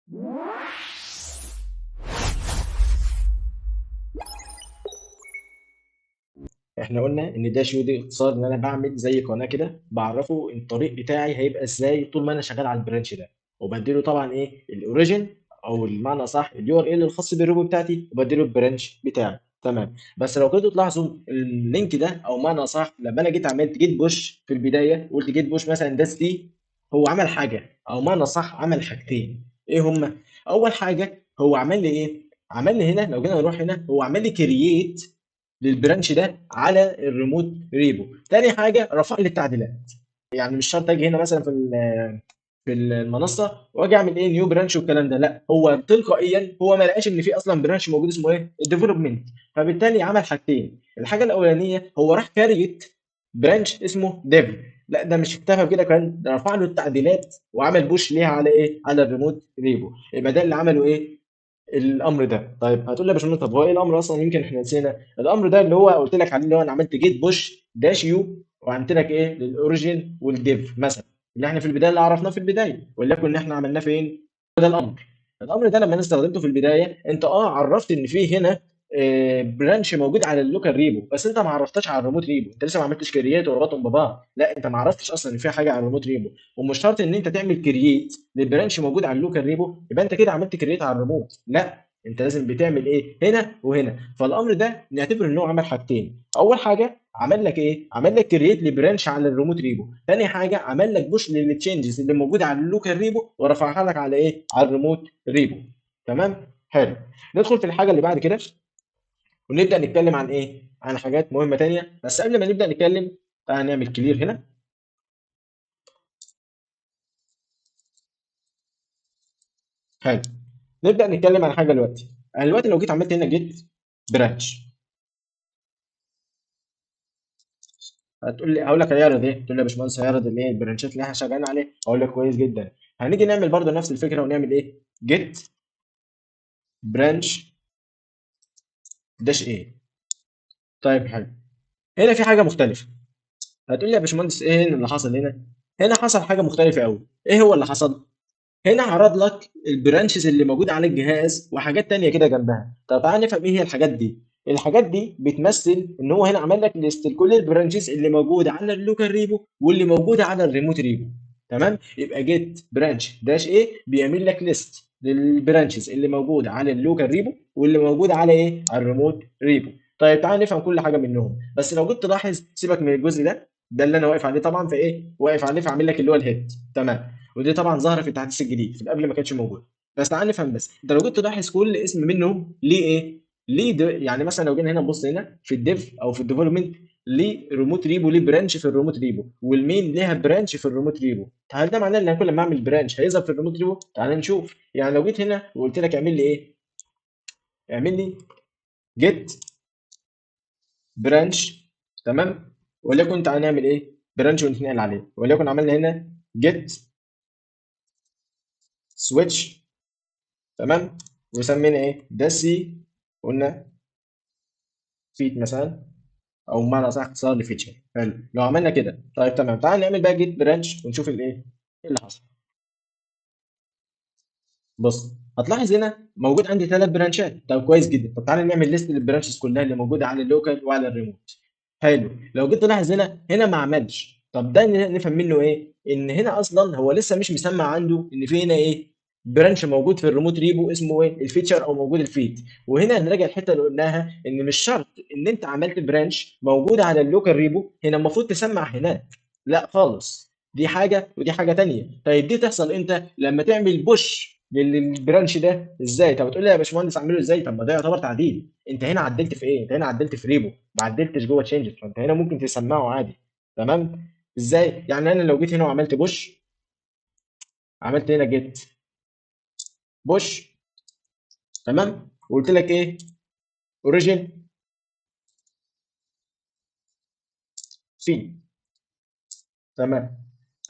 احنا قلنا ان داش يو دي اختصار ان انا بعمل زي قناه كده بعرفه الطريق بتاعي هيبقى ازاي طول ما انا شغال على البرانش ده، وبديله طبعا ايه الاوريجن او المعنى صح اليو ار ال الخاص بالروبو بتاعتي، وبديله البرانش بتاعي. تمام. بس لو كنتوا تلاحظوا اللينك ده او معنى صح، لما انا جيت عملت جيت بوش في البدايه وقلت جيت بوش مثلا داش دي، هو عمل حاجه او معنى صح عمل حاجتين. ايه هما؟ اول حاجه هو عمل لي ايه؟ عمل لي هنا، لو جينا نروح هنا، هو عمل لي كرييت للبرانش ده على الريموت ريبو. تاني حاجه رفع لي التعديلات. يعني مش شرط اجي هنا مثلا في المنصه واجي اعمل ايه نيو برانش والكلام ده، لا، هو تلقائيا هو ما لقاش ان في اصلا برانش موجود اسمه ايه الديفلوبمنت، فبالتالي عمل حاجتين. الحاجه الاولانيه هو راح كاريت برانش اسمه ديف. لا، ده مش اكتفى بكده، كمان ده رفع له التعديلات وعمل بوش ليها على ايه على الريموت ريبو. يبقى ده اللي عمله ايه الامر ده. طيب هتقول لي يا باشمهندس، طب هو ايه الامر اصلا؟ يمكن احنا نسينا الامر ده اللي هو قلت لك عليه، اللي هو انا عملت جيت بوش داش يو وعملت لك ايه للاوريجين والديف مثلا، اللي احنا في البدايه اللي عرفناه في البدايه، وليكن ان احنا عملناه فين. ده الامر ده لما انا استخدمته في البدايه، انت عرفت ان في هنا برانش موجود على اللوكال ريبو، بس انت ما عرفتش على الريموت ريبو، انت لسه ما عملتش كرييت وربطهم ببعض، لا انت ما عرفتش اصلا ان في حاجه على الريموت ريبو. ومش شرط ان انت تعمل كرييت للبرانش موجود على اللوكال ريبو يبقى انت كده عملت كرييت على الريموت، لا، انت لازم بتعمل ايه هنا وهنا. فالامر ده نعتبر ان هو عمل حاجتين. اول حاجه عمل لك ايه؟ عمل لك كرييت لبرانش على الريموت ريبو. تاني حاجه عمل لك بوش للتشينجز اللي موجوده على اللوكال ريبو ورفعها لك على ايه على الريموت ريبو. تمام، حلو. ندخل في الحاجه اللي بعد كده ونبدا نتكلم عن ايه عن حاجات مهمه تانية. بس قبل ما نبدا نتكلم تعالى نعمل كلير هنا. حلو. نبدا نتكلم عن حاجه دلوقتي. انا دلوقتي لو جيت عملت هنا جيت برانش، هتقول لي، هقول لك هيعرض ايه؟ تقول لي يا باشمهندس هيعرض الايه البرانشات اللي احنا شغالين عليه. اقول لك كويس جدا. هنيجي نعمل برضو نفس الفكره ونعمل ايه جيت برانش داش ايه. طيب حلو. هنا في حاجه مختلفه. هتقول لي يا باشمهندس ايه هنا اللي حصل هنا؟ هنا حصل حاجه مختلفه قوي. ايه هو اللي حصل؟ هنا عرض لك البرانشز اللي موجوده على الجهاز وحاجات تانية كده جنبها. طب تعالى نفهم ايه هي الحاجات دي. الحاجات دي بتمثل ان هو هنا عمل لك ليست لكل البرانشز اللي موجوده على اللوكال ريبو واللي موجوده على الريموت ريبو. تمام، يبقى جيت برانش داش ايه بيعمل لك ليست للبرانشز اللي موجوده على اللوكال ريبو واللي موجوده على ايه على الريموت ريبو. طيب تعالى نفهم كل حاجه منهم. بس لو جيت تلاحظ، سيبك من الجزء ده اللي انا واقف عليه طبعا، فايه واقف عليه فاعمل لك اللي هو الهيد. تمام. ودي طبعا ظاهره في التحديث الجديد، في قبل ما كانتش موجوده. بس تعال نفهم. بس انت لو جيت تلاحظ كل اسم منهم ليه ايه ليه يعني مثلا لو جينا هنا نبص هنا في الديف او في الديفلوبمنت، ليه ريموت ريبو، ليه برانش في الريموت ريبو، والمين ليها برانش في الريموت ريبو. هل ده معناه ان انا كل ما اعمل برانش هيظهر في الريموت ريبو؟ تعال نشوف. يعني لو جيت هنا وقلت لك اعمل لي ايه، اعمل لي جيت برانش. تمام. وليكن تعال نعمل ايه برانش ونتنقل عليه، وليكن عملنا هنا جيت سويتش. تمام. وسمينا ايه ده سي، قلنا فيت مثلا، او بمعنى صح اختصار لفيتشر. حلو. لو عملنا كده طيب تمام، تعال نعمل بقى جيت برانش ونشوف الايه ايه اللي حصل. بص، هتلاحظ هنا موجود عندي ثلاث برانشات. طب كويس جدا. طب تعالى نعمل ليست للبرانشز كلها اللي موجوده على اللوكال وعلى الريموت. حلو. لو جيت تلاحظ هنا ما عملش. طب ده نفهم منه ايه؟ ان هنا اصلا هو لسه مش مسمع عنده ان في هنا ايه برانش موجود في الريموت ريبو اسمه ايه الفيتشر او موجود الفيت. وهنا هنراجع الحته اللي قلناها ان مش شرط ان انت عملت برانش موجوده على اللوكال ريبو هنا المفروض تسمع هناك، لا خالص. دي حاجه ودي حاجه تانيه. طيب دي تحصل امتى؟ لما تعمل بوش للبرانش ده. ازاي؟ طب تقول لي يا باشمهندس اعمله ازاي؟ طب ما ده يعتبر تعديل. انت هنا عدلت في ايه؟ انت هنا عدلت في ريبو، ما عدلتش جوه تشينجز، فانت هنا ممكن تسمعه عادي. تمام. ازاي؟ يعني انا لو جيت هنا وعملت بوش، عملت هنا جيت بوش. تمام. وقلت لك ايه اوريجين سي. تمام.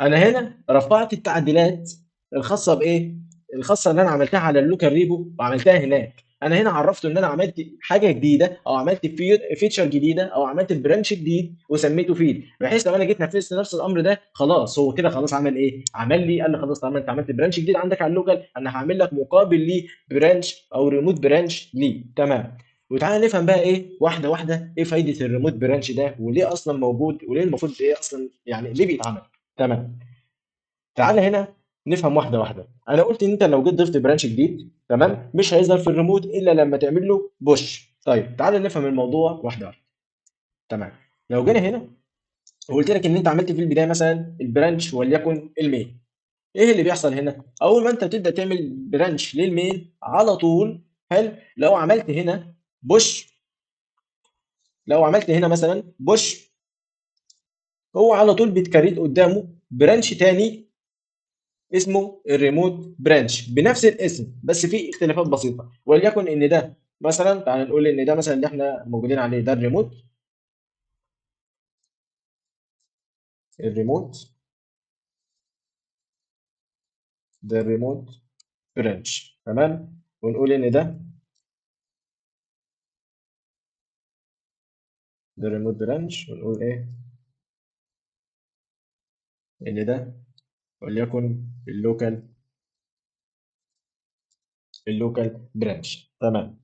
انا هنا رفعت التعديلات الخاصه بايه الخاصه اللي انا عملتها على اللوكال ريبو وعملتها هناك. انا هنا عرفته ان انا عملت حاجه جديده او عملت فيتشر جديده او عملت برانش جديد وسميته فيد، بحيث لو انا جيت نفذت نفس الامر ده خلاص هو كده خلاص عمل ايه؟ عمل لي قال لي خلاص طالما انت عملت برانش جديد عندك على اللوكال انا هعمل لك مقابل ليه برانش او ريموت برانش ليه. تمام. وتعالى نفهم بقى ايه واحده واحده ايه فايده الريموت برانش ده وليه اصلا موجود وليه المفروض ايه اصلا يعني ليه بيتعمل. تمام. تعالى هنا نفهم واحده واحده. انا قلت ان انت لو جيت ضفت برانش جديد تمام مش هيظهر في الريموت الا لما تعمل له بوش. طيب تعالى نفهم الموضوع واحده واحده. تمام. لو جينا هنا وقلت لك ان انت عملت في البدايه مثلا البرانش وليكن المين، ايه اللي بيحصل هنا؟ اول ما انت بتبدا تعمل برانش للمين على طول، حلو، لو عملت هنا بوش، لو عملت هنا مثلا بوش هو على طول بيتكريت قدامه برانش تاني اسمه الريموت برانش بنفس الاسم بس في اختلافات بسيطه، وليكن ان ده مثلا تعال نقول ان ده مثلا اللي احنا موجودين عليه ده الريموت، الريموت ده الريموت برانش. تمام. ونقول ان ده الريموت برانش ونقول ايه ان ده وليكن اللوكال برانش. تمام.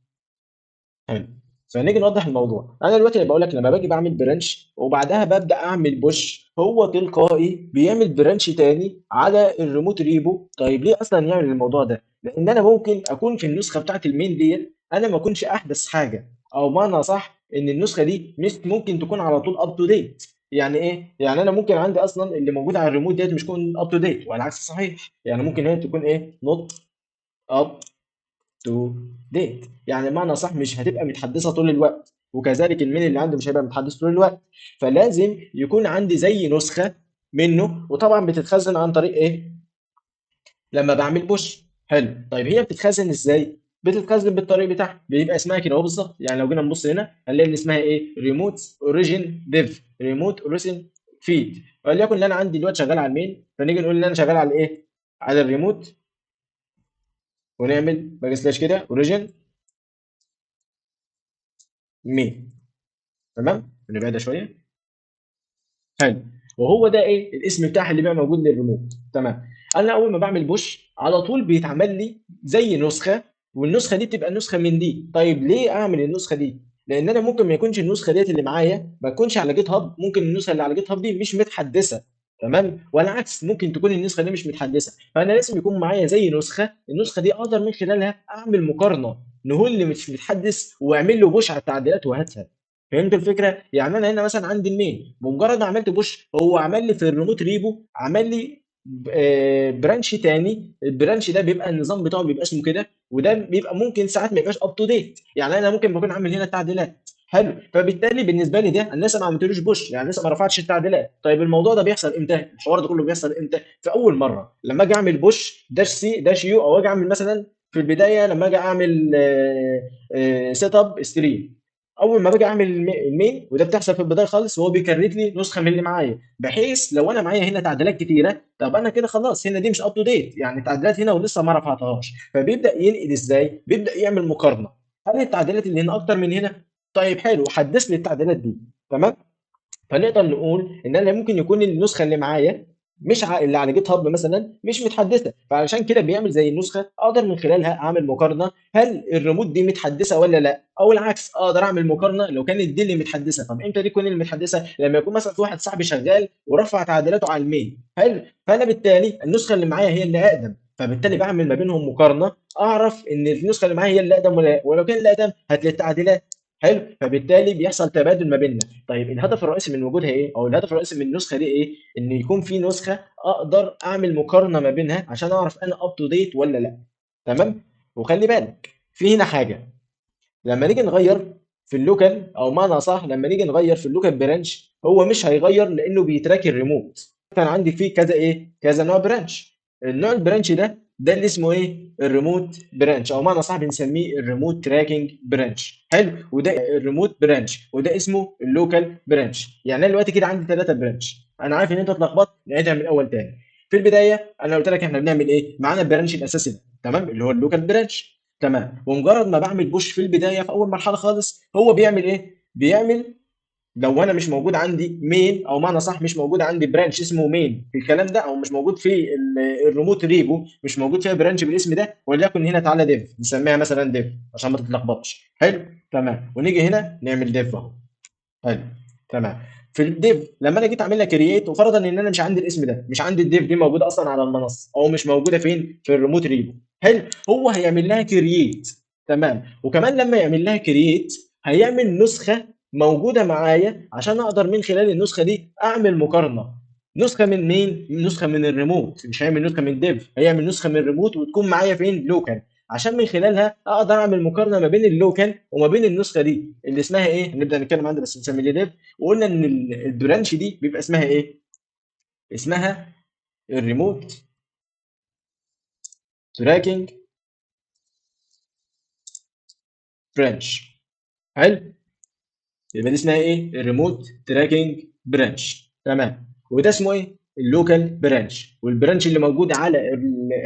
حلو. فنيجي نوضح الموضوع. انا دلوقتي بقول لك لما باجي بعمل برانش وبعدها ببدا اعمل بوش هو تلقائي بيعمل برانش تاني على الريموت ريبو. طيب ليه اصلا يعمل الموضوع ده؟ لان انا ممكن اكون في النسخه بتاعت المين ديت انا ما اكونش احدث حاجه، او معنى صح ان النسخه دي مش ممكن تكون على طول اب تو ديت. يعني ايه؟ يعني انا ممكن عندي اصلا اللي موجود على الريموت ديت مش تكون اب تو ديت والعكس صحيح. يعني ممكن هي تكون ايه نوت اب تو ديت، يعني بمعنى صح مش هتبقى متحدثه طول الوقت، وكذلك الميل اللي عندي مش هيبقى متحدث طول الوقت. فلازم يكون عندي زي نسخه منه، وطبعا بتتخزن عن طريق ايه؟ لما بعمل بوش. حلو. طيب هي بتتخزن ازاي؟ بتتخزن بالطريق بتاعها بيبقى اسمها كده اهو بالظبط. يعني لو جينا نبص هنا هنلاقي ان اسمها ايه؟ ريموت اوريجين ديف، ريموت اوريجين فيد. وليكن ان انا عندي دلوقتي شغال على المين، فنيجي نقول ان انا شغال على ايه؟ على الريموت، ونعمل باك سلاش كده اوريجين مين. تمام. نبعدها شويه. حلو. وهو ده ايه الاسم بتاعها اللي بقى موجود للريموت. تمام. انا اول ما بعمل بوش على طول بيتعمل لي زي نسخه، والنسخه دي بتبقى نسخه من دي. طيب ليه اعمل النسخه دي؟ لان انا ممكن ما يكونش النسخه ديت اللي معايا ما تكونش على جيت هاب، ممكن النسخه اللي على جيت هاب دي مش متحدثه. تمام. والعكس ممكن تكون النسخه دي مش متحدثه، فانا لازم يكون معايا زي نسخه، النسخه دي اقدر من خلالها اعمل مقارنه نقول اللي مش متحدث واعمل له بوش على التعديلات وهاتها. فهمت الفكره؟ يعني انا هنا مثلا عندي المين بمجرد ما عملت بوش هو عمل لي في الريموت ريبو عمل لي برانش تاني. البرانش ده بيبقى النظام بتاعه بيبقى اسمه كده، وده بيبقى ممكن ساعات ما يبقاش اب تو ديت. يعني انا ممكن بكون عامل هنا تعديلات. حلو. فبالتالي بالنسبه لي ده انا لسه ما عملتلوش بوش، يعني لسه ما رفعتش التعديلات. طيب الموضوع ده بيحصل امتى؟ الحوار ده كله بيحصل امتى؟ في اول مره لما اجي اعمل بوش داش سي داش يو، او اجي اعمل مثلا في البدايه لما اجي اعمل سيت اب ستريم. اول ما باجي اعمل المين وده بتحصل في البدايه خالص وهو بيكريت لي نسخه من اللي معايا، بحيث لو انا معايا هنا تعديلات كتيره طب انا كده خلاص هنا دي مش اب تو ديت، يعني التعديلات هنا ولسه ما رفعتهاش. فبيبدا ينقل ازاي؟ بيبدا يعمل مقارنه، هل التعديلات اللي هنا اكتر من هنا؟ طيب حلو حدث لي التعديلات دي. تمام. فنقدر نقول ان انا ممكن يكون النسخه اللي معايا مش اللي على جيت هاب مثلا مش متحدثه، فعلشان كده بيعمل زي النسخه اقدر من خلالها اعمل مقارنه هل الريموت دي متحدثه ولا لا، او العكس اقدر اعمل مقارنه لو كانت دي اللي متحدثه. طب امتى دي تكون اللي متحدثه؟ لما يكون مثلا في واحد صاحبي شغال ورفع تعديلاته على الميل. حلو. فانا بالتالي النسخه اللي معايا هي اللي اقدم، فبالتالي بعمل ما بينهم مقارنه اعرف ان النسخه اللي معايا هي اللي اقدم، ولو كان اللي اقدم هات لي التعديلات. حلو. فبالتالي بيحصل تبادل ما بيننا. طيب الهدف الرئيسي من وجودها ايه؟ او الهدف الرئيسي من النسخه دي ايه؟ ان يكون في نسخه اقدر اعمل مقارنه ما بينها عشان اعرف انا اب تو ديت ولا لا. تمام. وخلي بالك في هنا حاجه، لما نيجي نغير في اللوكال، او معنى صح لما نيجي نغير في اللوكال برانش هو مش هيغير لانه بيتراك الريموت. كان عندي فيه كذا ايه كذا نوع برانش. النوع البرانش ده اللي اسمه ايه الريموت برانش، او معنى صح بنسميه الريموت تراكنج برانش. حلو. وده الريموت برانش وده اسمه اللوكال برانش. يعني انا دلوقتي كده عندي ثلاثه برانش. انا عارف ان انت اتلخبطت نعيدها من الاول تاني. في البدايه انا قلت لك احنا بنعمل ايه معانا البرانش الاساسي ده. تمام. اللي هو اللوكال برانش. تمام. ومجرد ما بعمل بوش في البدايه في اول مرحله خالص، هو بيعمل ايه؟ بيعمل، لو انا مش موجود عندي مين، او معنى صح مش موجود عندي برانش اسمه مين في الكلام ده، او مش موجود في الريموت ريبو، مش موجود فيها برانش بالاسم ده، وليكن هنا تعالى ديف نسميها مثلا ديف عشان ما تتلخبطش. حلو. تمام. ونيجي هنا نعمل ديف اهو. حلو. تمام. في الديف لما انا جيت اعمل لها كرييت، وفرضا ان انا مش عندي الاسم ده، مش عندي الديف دي موجوده اصلا على المنصه، او مش موجوده فين في الريموت ريبو. حلو. هو هيعمل لها كرييت. تمام. وكمان لما يعمل لها كرييت هيعمل نسخه موجوده معايا، عشان اقدر من خلال النسخه دي اعمل مقارنه. نسخه من مين؟ نسخه من الريموت، مش هيعمل نسخه من ديف، هيعمل نسخه من الريموت وتكون معايا فين؟ لوكال، عشان من خلالها اقدر اعمل مقارنه ما بين اللوكال وما بين النسخه دي اللي اسمها ايه؟ نبدا نتكلم عنها بس نسمي ديف. وقلنا ان البرانش دي بيبقى اسمها ايه؟ اسمها الريموت تراكنج برانش. حلو. يبقى دي اسمها ايه؟ الريموت تراكنج برانش. تمام. وده اسمه ايه؟ اللوكال برانش. والبرانش اللي موجود على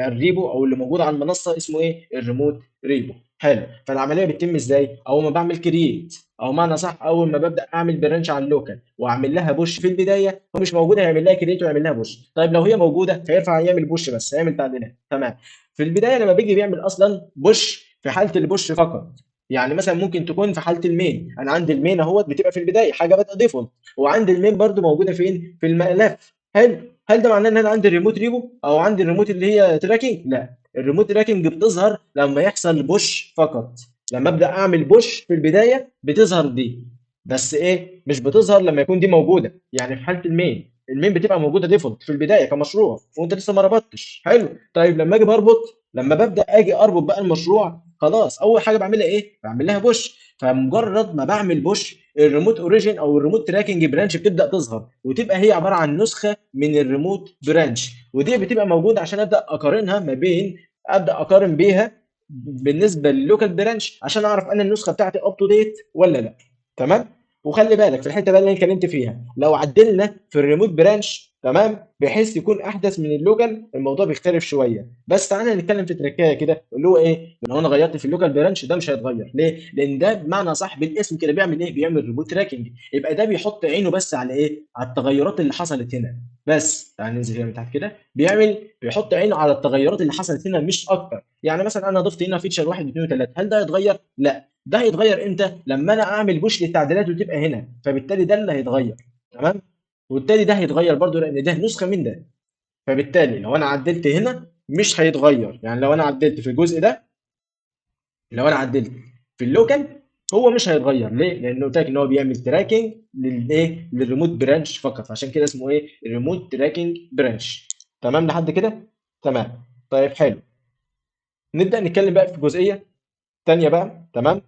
الريبو او اللي موجود على المنصه اسمه ايه؟ الريموت ريبو. حلو. فالعمليه بتتم ازاي؟ اول ما بعمل كرييت، او معنى صح اول ما ببدا اعمل برانش على اللوكال واعمل لها بوش في البدايه، هو مش موجوده هيعمل لها كرييت ويعمل لها بوش. طيب لو هي موجوده هيرفع يعمل بوش بس، هيعمل تعديلات. تمام. في البدايه لما بيجي بيعمل اصلا بوش في حاله البوش فقط، يعني مثلا ممكن تكون في حاله المين، انا عندي المين اهوت بتبقى في البدايه حاجه بادئه ديفولت، وعندي المين برضو موجوده فين؟ في الملف. حلو. هل ده معناه ان انا عندي الريموت ريبو او عندي الريموت اللي هي تراكنج؟ لا، الريموت تراكنج بتظهر لما يحصل بوش فقط. لما ابدا اعمل بوش في البدايه بتظهر دي، بس ايه؟ مش بتظهر لما يكون دي موجوده. يعني في حاله المين، المين بتبقى موجوده ديفولت في البدايه كمشروع وانت لسه ما ربطتش. حلو. طيب لما اجي بربط، لما ببدا اجي اربط بقى المشروع، خلاص اول حاجه بعملها ايه؟ بعمل لها بوش. فمجرد ما بعمل بوش، الريموت اوريجين او الريموت تراكنج برانش بتبدا تظهر، وتبقى هي عباره عن نسخه من الريموت برانش، ودي بتبقى موجوده عشان ابدا اقارنها ما بين، ابدا اقارن بيها بالنسبه للوكال برانش، عشان اعرف انا النسخه بتاعتي اب تو ديت ولا لا. تمام. وخلي بالك في الحته بقى اللي انا اتكلمت فيها، لو عدلنا في الريموت برانش تمام بحيث يكون احدث من اللوكال، الموضوع بيختلف شويه. بس تعالى نتكلم في تركايه كده اللي هو ايه؟ لو انا غيرت في اللوكال برانش ده مش هيتغير ليه؟ لان ده بمعنى صح بالاسم كده بيعمل ايه؟ بيعمل ريموت تراكنج. يبقى ده بيحط عينه بس على ايه؟ على التغيرات اللي حصلت هنا بس. تعال ننزل كده من تحت كده، بيحط عينه على التغيرات اللي حصلت هنا مش اكتر. يعني مثلا انا ضفت هنا فيتشر 1 2 3، هل ده هيتغير؟ لا، ده هيتغير امتى؟ لما انا اعمل بوش للتعديلات وتبقى هنا، فبالتالي ده اللي هيتغير. تمام. وبالتالي ده هيتغير برضو لان ده نسخه من ده. فبالتالي لو انا عدلت هنا مش هيتغير. يعني لو انا عدلت في الجزء ده، لو انا عدلت في اللوكال، هو مش هيتغير ليه؟ لانه قلت لك ان هو بيعمل تراكنج للايه؟ للريموت برانش فقط، عشان كده اسمه ايه؟ الريموت تراكنج برانش. تمام لحد كده؟ تمام. طيب حلو. نبدا نتكلم بقى في جزئيه تانيه بقى. تمام.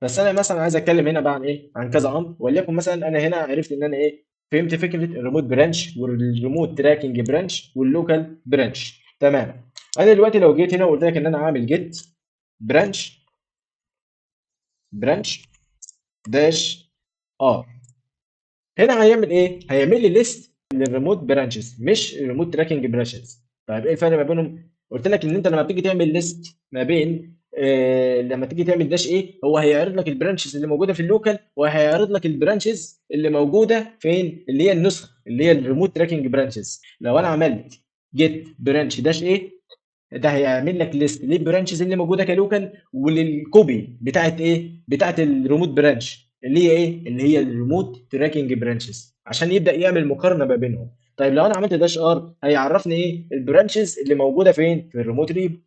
بس انا مثلا عايز اتكلم هنا بقى عن ايه؟ عن كذا امر، وليكن مثلا انا هنا عرفت ان انا ايه؟ فهمت فكره الريموت برانش والريموت تراكنج برانش واللوكال برانش. تمام. انا دلوقتي لو جيت هنا وقلت لك ان انا عامل جيت برانش، برانش داش ار، هنا هيعمل ايه؟ هيعمل لي ليست للريموت برانشز مش الريموت تراكنج برانشز. طيب ايه الفرق ما بينهم؟ قلت لك ان انت لما بتيجي تعمل ليست ما بين لما تيجي تعمل داش ايه، هو هيعرض لك البرانشز اللي موجوده في اللوكال، وهيعرض لك البرانشز اللي موجوده فين؟ اللي هي النسخه اللي هي الريموت تراكنج برانشز. لو انا عملت جيت برانش داش ايه، ده هيعمل لك ليست للبرانشز اللي موجوده كلوكال، وللكوبي بتاعت ايه؟ بتاعت الريموت برانش اللي هي ايه؟ اللي هي الريموت تراكنج برانشز، عشان يبدا يعمل مقارنه ما بينهم. طيب لو انا عملت داش ار هيعرفني ايه؟ البرانشز اللي موجوده فين؟ في الريموت ريبو.